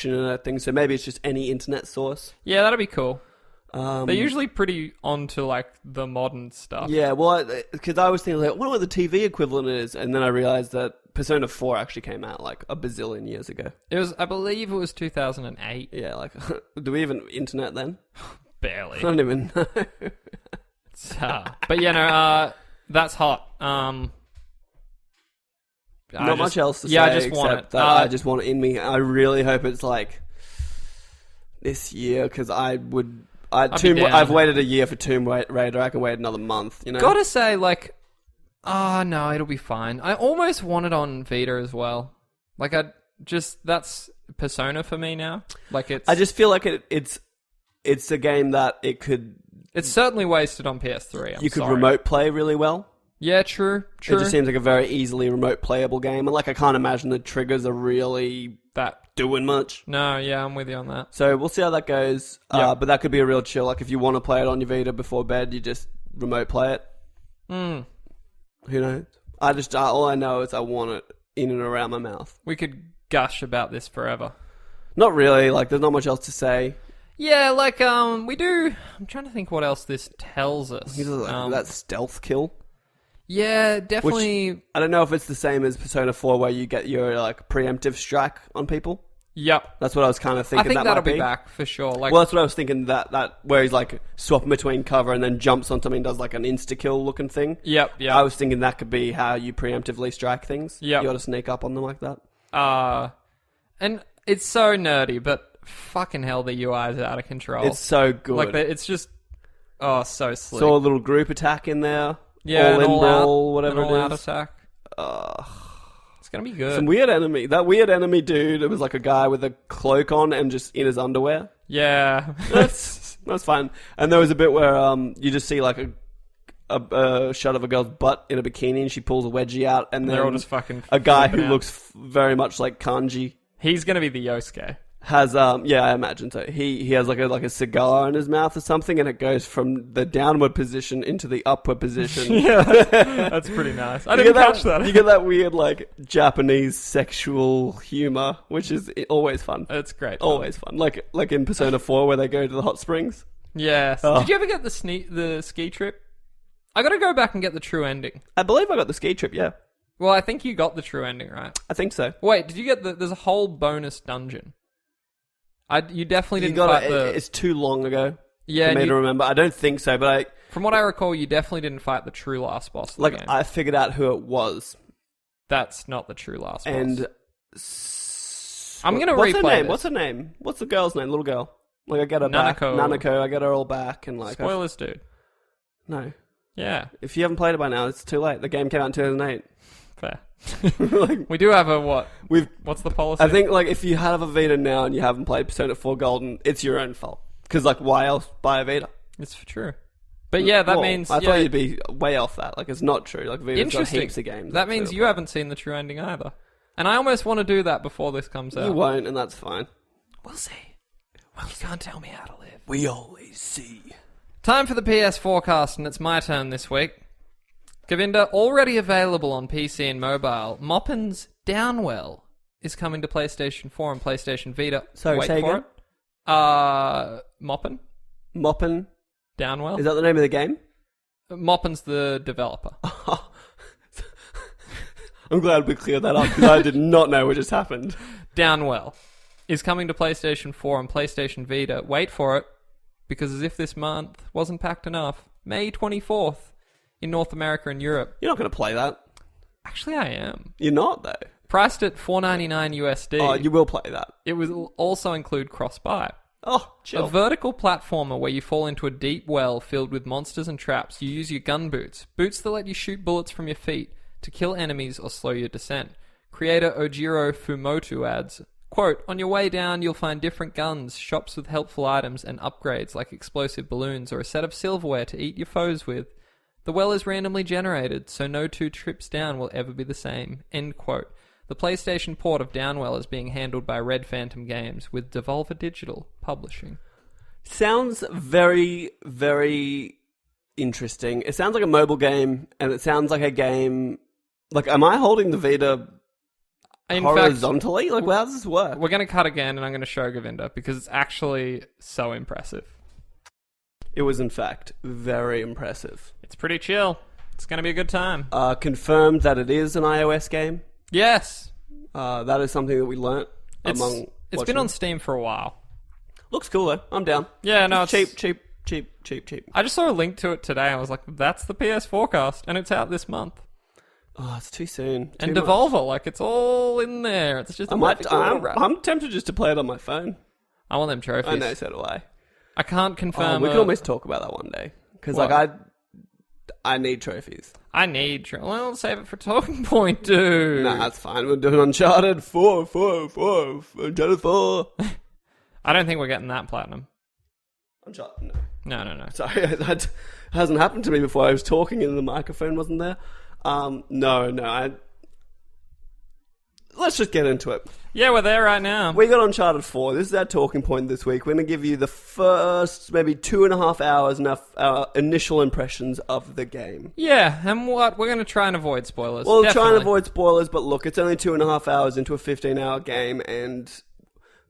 affectionate thing. So maybe it's just any internet source. Yeah, that'd be cool. They're usually pretty onto like the modern stuff. Yeah, well, because I was thinking, like, I wonder what the TV equivalent is, and then I realized that Persona 4 actually came out like a bazillion years ago. I believe it was 2008. Yeah, like, do we even internet then? Barely. I don't even know. But yeah, no, that's hot. Not much else to say. Yeah, I just want it. That I just want it in me. I really hope it's like this year, because I've waited a year for Tomb Raider. I can wait another month. You know, gotta say, like, no, it'll be fine. I almost want it on Vita as well. Like, that's Persona for me now. Like, I just feel like it's a game that it could. It's certainly wasted on PS3. You could remote play really well. Yeah, true. It just seems like a very easily remote playable game, and like I can't imagine the triggers are really doing much. No, yeah, I'm with you on that. So we'll see how that goes. But that could be a real chill. Like if you want to play it on your Vita before bed, you just remote play it. Who knows? All I know is I want it in and around my mouth. We could gush about this forever. Not really. Like there's not much else to say. Yeah, like we do. I'm trying to think what else this tells us. That stealth kill. Yeah, definitely. Which, I don't know if it's the same as Persona 4 where you get your like preemptive strike on people. Yep. That's what I was kind of thinking. I think that that'll might be back for sure. Like, well, that's what I was thinking, that where he's like swapping between cover and then jumps on something and does like an insta-kill looking thing. Yep. I was thinking that could be how you preemptively strike things. Yep. You got to sneak up on them like that. And it's so nerdy, but fucking hell, the UI is out of control. It's so good. Like, it's just, so slick. Saw a little group attack in there. Yeah, all in brawl, whatever it is. Out attack. It's gonna be good. Some weird enemy. That weird enemy dude, it was like a guy with a cloak on and just in his underwear. Yeah. That's fine. And there was a bit where you just see like a shot of a girl's butt in a bikini and she pulls a wedgie out and then they're all just fucking a guy who out. looks very much like Kanji. He's gonna be the Yosuke. Has I imagine so. He has like a cigar in his mouth or something, and it goes from the downward position into the upward position. Yeah, that's pretty nice. I didn't catch that. You get that weird like Japanese sexual humor, which is always fun. It's great. Always fun. Like in Persona 4 where they go to the hot springs. Yes. Did you ever get the ski trip? I got to go back and get the true ending. I believe I got the ski trip. Yeah. Well, I think you got the true ending, right? I think so. Wait, did you get there's a whole bonus dungeon. You definitely didn't fight It's too long ago for me to remember. I don't think so, but from what I recall, you definitely didn't fight the true last boss of the game. I figured out who it was. That's not the true last boss. And I'm going to replay her name? this. What's her name? What's the girl's name? Little girl. Like I get her back. Nanako. I get her all back and like. Spoilers, dude. No. Yeah. If you haven't played it by now, it's too late. The game came out in 2008. Fair. We do have a what? What's the policy? I think like if you have a Vita now and you haven't played Persona 4 Golden, it's your own fault. Because like why else buy a Vita? It's true. But yeah, that means... I thought you'd be way off that. Like it's not true. Like Vita's got heaps of games. That means you haven't seen the true ending either. And I almost want to do that before this comes out. You won't, and that's fine. We'll see. Well, you can't tell me how to live. We always see. Time for the PS forecast, and it's my turn this week. Govinda, already available on PC and mobile, Moppin's Downwell is coming to PlayStation 4 and PlayStation Vita. Sorry, wait say for again? It. Moppin? Downwell? Is that the name of the game? Moppin's the developer. I'm glad we cleared that up because I did not know what just happened. Downwell is coming to PlayStation 4 and PlayStation Vita. Wait for it, because as if this month wasn't packed enough, May 24th in North America and Europe. You're not going to play that. Actually, I am. You're not, though. Priced at $4.99 USD. Oh, you will play that. It will also include cross-buy. Oh, chill. A vertical platformer where you fall into a deep well filled with monsters and traps. You use your gun boots. Boots that let you shoot bullets from your feet to kill enemies or slow your descent. Creator Ojiro Fumoto adds, quote, on your way down you'll find different guns, shops with helpful items and upgrades like explosive balloons or a set of silverware to eat your foes with. The well is randomly generated, so no two trips down will ever be the same. End quote. The PlayStation port of Downwell is being handled by Red Phantom Games, with Devolver Digital publishing. Sounds very, very interesting. It sounds like a mobile game, and it sounds like a game... Like, am I holding the Vita horizontally? Like, how does this work? We're going to cut again, and I'm going to show Govinda, because it's actually so impressive. It was, in fact, very impressive. It's pretty chill. It's going to be a good time. Confirmed that it is an iOS game. Yes. That is something that we learnt It's been on Steam for a while. Looks cool, though. I'm down. Yeah, no, it's cheap. I just saw a link to it today. I was like, that's the PS Forecast, and it's out this month. Oh, it's too soon. And Devolver, like, it's all in there. It's just I'm tempted just to play it on my phone. I want them trophies. I know, so do I. I can't confirm. We can almost talk about that one day. Because, like, I need trophies. Well, save it for Talking Point, dude. Nah, that's fine. We're doing Uncharted 4. Uncharted 4. I don't think we're getting that platinum. Uncharted, No. Sorry, that hasn't happened to me before. I was talking and the microphone wasn't there. No. Let's just get into it. Yeah, we're there right now. We got Uncharted 4. This is our talking point this week. We're going to give you the first maybe 2.5 hours and our initial impressions of the game. Yeah, and we're going to try and avoid spoilers. We'll try and avoid spoilers, but look, it's only 2.5 hours into a 15-hour game, and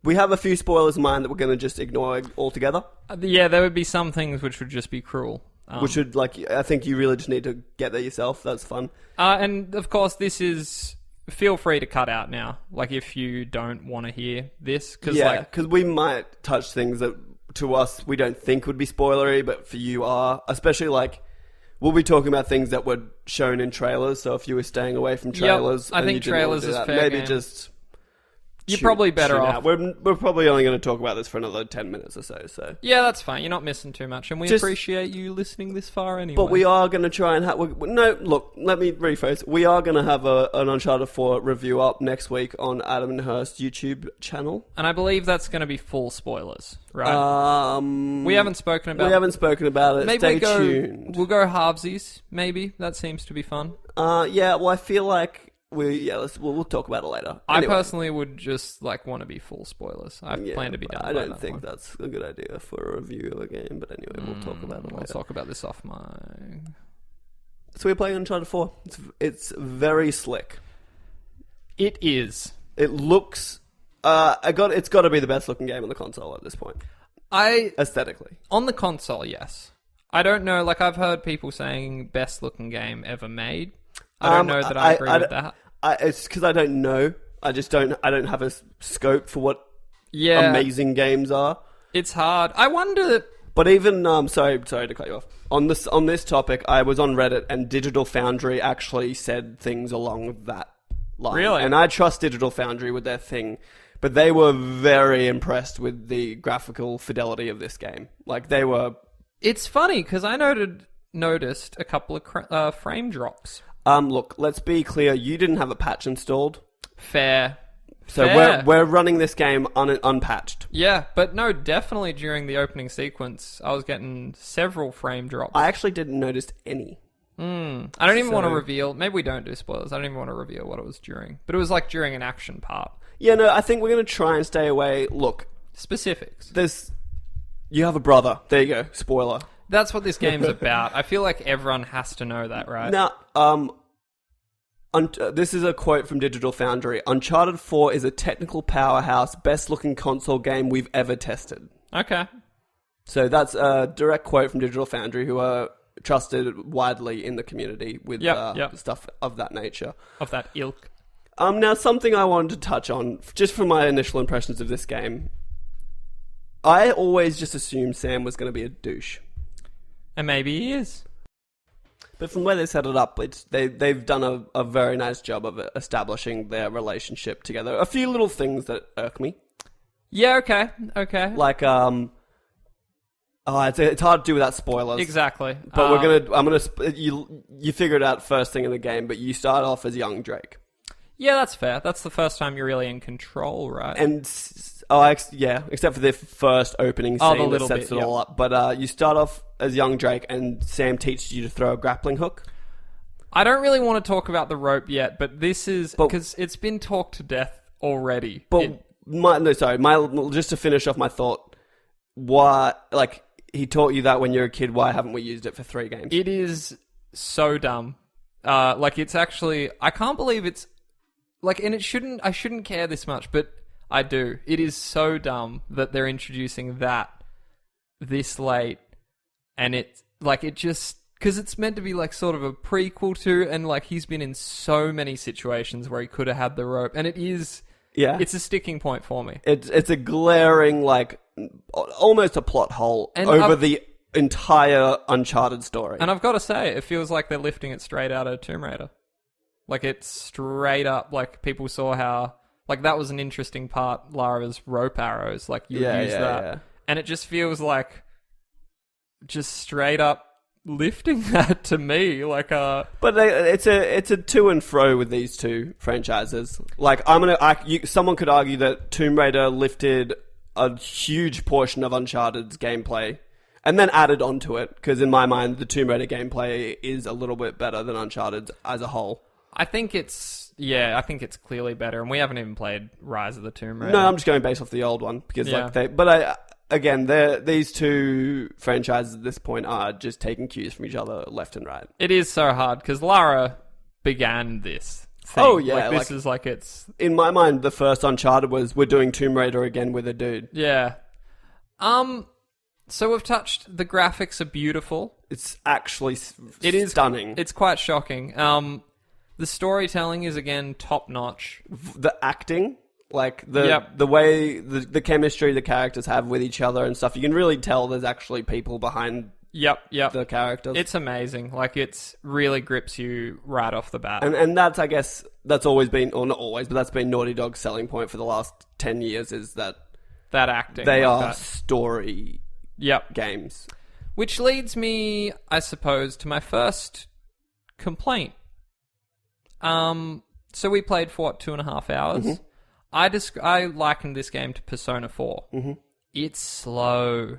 we have a few spoilers in mind that we're going to just ignore altogether. Yeah, there would be some things which would just be cruel. Which would, I think you really just need to get there yourself. That's fun. And, of course, this is... Feel free to cut out now, like, if you don't want to hear this. Because we might touch things that, to us, we don't think would be spoilery, but for you are. Especially, like, we'll be talking about things that were shown in trailers, so if you were staying away from trailers... I think trailers is fair maybe game. Just... You're probably better off. We're probably only going to talk about this for another 10 minutes or so. Yeah, that's fine. You're not missing too much, and we appreciate you listening this far anyway. But we are going to try and have... No, look, let me rephrase. We are going to have an Uncharted 4 review up next week on Adam and Hurst's YouTube channel. And I believe that's going to be full spoilers, right? We haven't spoken about it. Maybe Stay tuned. We'll go halvesies, maybe. That seems to be fun. Yeah, well, I feel like... We'll talk about it later. Anyway. I personally would just want to be full spoilers. I plan to be done. I don't think that's a good idea for a review of a game. But anyway, we'll talk about it later. I'll talk about this off my. So we're playing Uncharted 4. It's very slick. It is. It looks. It's got to be the best looking game on the console at this point. Aesthetically on the console, yes. I don't know. I've heard people saying best looking game ever made. I don't know that I agree with that. It's because I don't know. I don't have a scope for what amazing games are. It's hard. I wonder. But even sorry to cut you off. On this topic, I was on Reddit and Digital Foundry actually said things along that line. Really? And I trust Digital Foundry with their thing, but they were very impressed with the graphical fidelity of this game. They were. It's funny because I noticed a couple of frame drops. Look, let's be clear. You didn't have a patch installed. Fair. So we're running this game unpatched. Yeah, but no, definitely during the opening sequence, I was getting several frame drops. I actually didn't notice any. I don't even want to reveal. Maybe we don't do spoilers. I don't even want to reveal what it was during. But it was during an action part. Yeah, no, I think we're going to try and stay away. Look. Specifics. You have a brother. There you go. Spoiler. That's what this game's about. I feel like everyone has to know that, right? Now, this is a quote from Digital Foundry. Uncharted 4 is a technical powerhouse, best-looking console game we've ever tested. Okay. So that's a direct quote from Digital Foundry, who are trusted widely in the community with stuff of that nature. Of that ilk. Now, something I wanted to touch on, just from my initial impressions of this game. I always just assumed Sam was going to be a douche. And maybe he is. But from where they set it up, they've done a very nice job of establishing their relationship together. A few little things that irk me. Yeah, okay. It's hard to do without spoilers. Exactly. But you figure it out first thing in the game, but you start off as young Drake. Yeah, that's fair. That's the first time you're really in control, right? And except for the first opening scene that sets it all up. But you start off as young Drake, and Sam teaches you to throw a grappling hook. I don't really want to talk about the rope yet, but this is because it's been talked to death already. But just to finish off my thought, why he taught you that when you're a kid? Why haven't we used it for 3 games? It is so dumb. It's actually, I can't believe it's like, and I shouldn't care this much, but I do. It is so dumb that they're introducing that this late, and it just, because it's meant to be like sort of a prequel to, and like he's been in so many situations where he could have had the rope, and it is, it's a sticking point for me. It's a glaring, like, almost a plot hole over the entire Uncharted story. And I've got to say, it feels like they're lifting it straight out of Tomb Raider. Like, it's straight up, like, people saw how, like, that was an interesting part, Lara's rope arrows, like, you use that. Yeah. And it just feels like just straight up lifting that to me, like, But it's a to and fro with these two franchises. Like, someone could argue that Tomb Raider lifted a huge portion of Uncharted's gameplay and then added onto it, because in my mind, the Tomb Raider gameplay is a little bit better than Uncharted as a whole. I think it's clearly better, and we haven't even played Rise of the Tomb Raider. No, I'm just going based off the old one, because these two franchises at this point are just taking cues from each other left and right. It is so hard, because Lara began this thing. Oh, yeah. Like, this is like it's... In my mind, the first Uncharted was, we're doing Tomb Raider again with a dude. Yeah. So we've touched, the graphics are beautiful. It's actually stunning. It's quite shocking. The storytelling is, again, top-notch. The acting, like the way, the chemistry the characters have with each other and stuff, you can really tell there's actually people behind the characters. It's amazing. Like, it's really grips you right off the bat. And that's, I guess, that's always been, or not always, but that's been Naughty Dog's selling point for the last 10 years, is that acting. They are story games. Which leads me, I suppose, to my first complaint. So we played for 2.5 hours. Mm-hmm. I likened this game to Persona 4. Mm-hmm. It's slow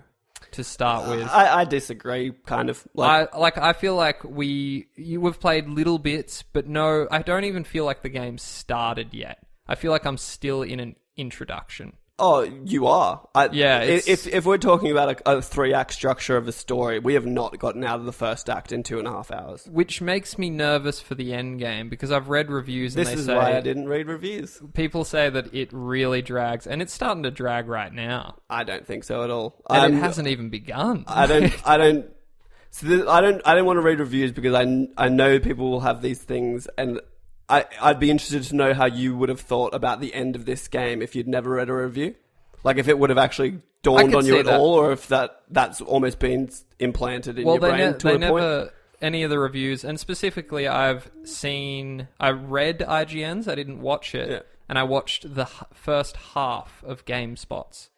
to start with. I disagree, kind of. I feel like we've played little bits, but no, I don't even feel like the game started yet. I feel like I'm still in an introduction. Oh, you are. If we're talking about a 3-act structure of a story, we have not gotten out of the first act in 2.5 hours. Which makes me nervous for the end game, because I've read reviews and This is why I didn't read reviews. People say that it really drags, and it's starting to drag right now. I don't think so at all. And it hasn't even begun. I don't want to read reviews, because I know people will have these things, and I'd be interested to know how you would have thought about the end of this game if you'd never read a review. Like, if it would have actually dawned on you at all, or if that's almost been implanted in your brain to a point. Any of the reviews, and specifically I read IGN's, I didn't watch it, and I watched the first half of GameSpot's,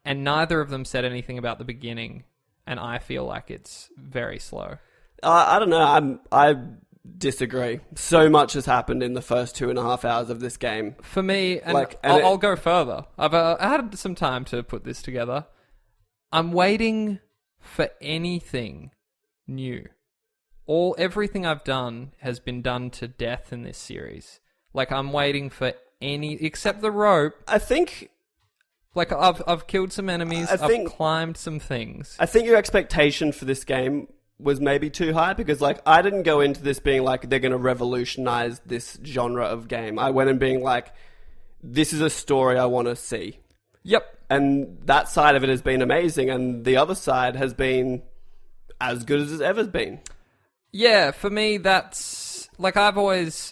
and neither of them said anything about the beginning, and I feel like it's very slow. I don't know, I disagree. So much has happened in the first 2.5 hours of this game. For me, I'll go further. I've had some time to put this together. I'm waiting for anything new. Everything I've done has been done to death in this series. Like, I'm waiting for except the rope. I think... Like, I've killed some enemies, I've climbed some things. I think your expectation for this game was maybe too high, because, like, I didn't go into this being like, they're going to revolutionize this genre of game. I went in being like, this is a story I want to see. Yep. And that side of it has been amazing, and the other side has been as good as it's ever been. Yeah, for me, that's... Like,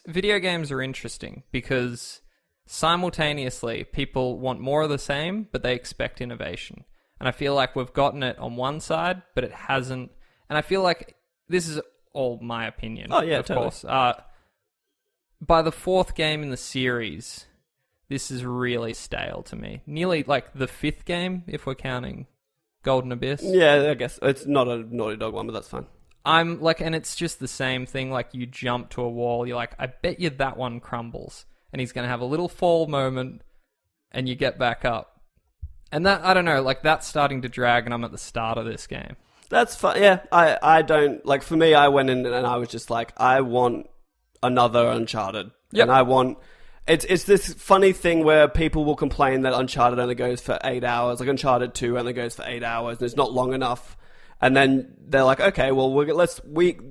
video games are interesting, because simultaneously, people want more of the same, but they expect innovation. And I feel like we've gotten it on one side, but it hasn't... And I feel like this is all my opinion. Oh, yeah, of totally. course. By the 4th game in the series, this is really stale to me. Nearly like the 5th game, if we're counting Golden Abyss. Yeah, I guess. It's not a Naughty Dog one, but that's fine. I'm like, and it's just the same thing. Like, you jump to a wall, you're like, I bet you that one crumbles. And he's going to have a little fall moment, and you get back up. And that, I don't know, like, that's starting to drag, and I'm at the start of this game. That's fine. Yeah, I don't... Like, for me, I went in and I was just like, I want another Uncharted. Yep. And I want... It's this funny thing where people will complain that Uncharted only goes for 8 hours. Like, Uncharted 2 only goes for 8 hours, and it's not long enough. And then they're like, okay, well,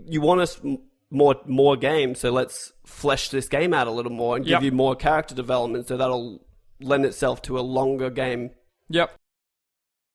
you want us more games, so let's flesh this game out a little more and give you more character development, so that'll lend itself to a longer game. Yep.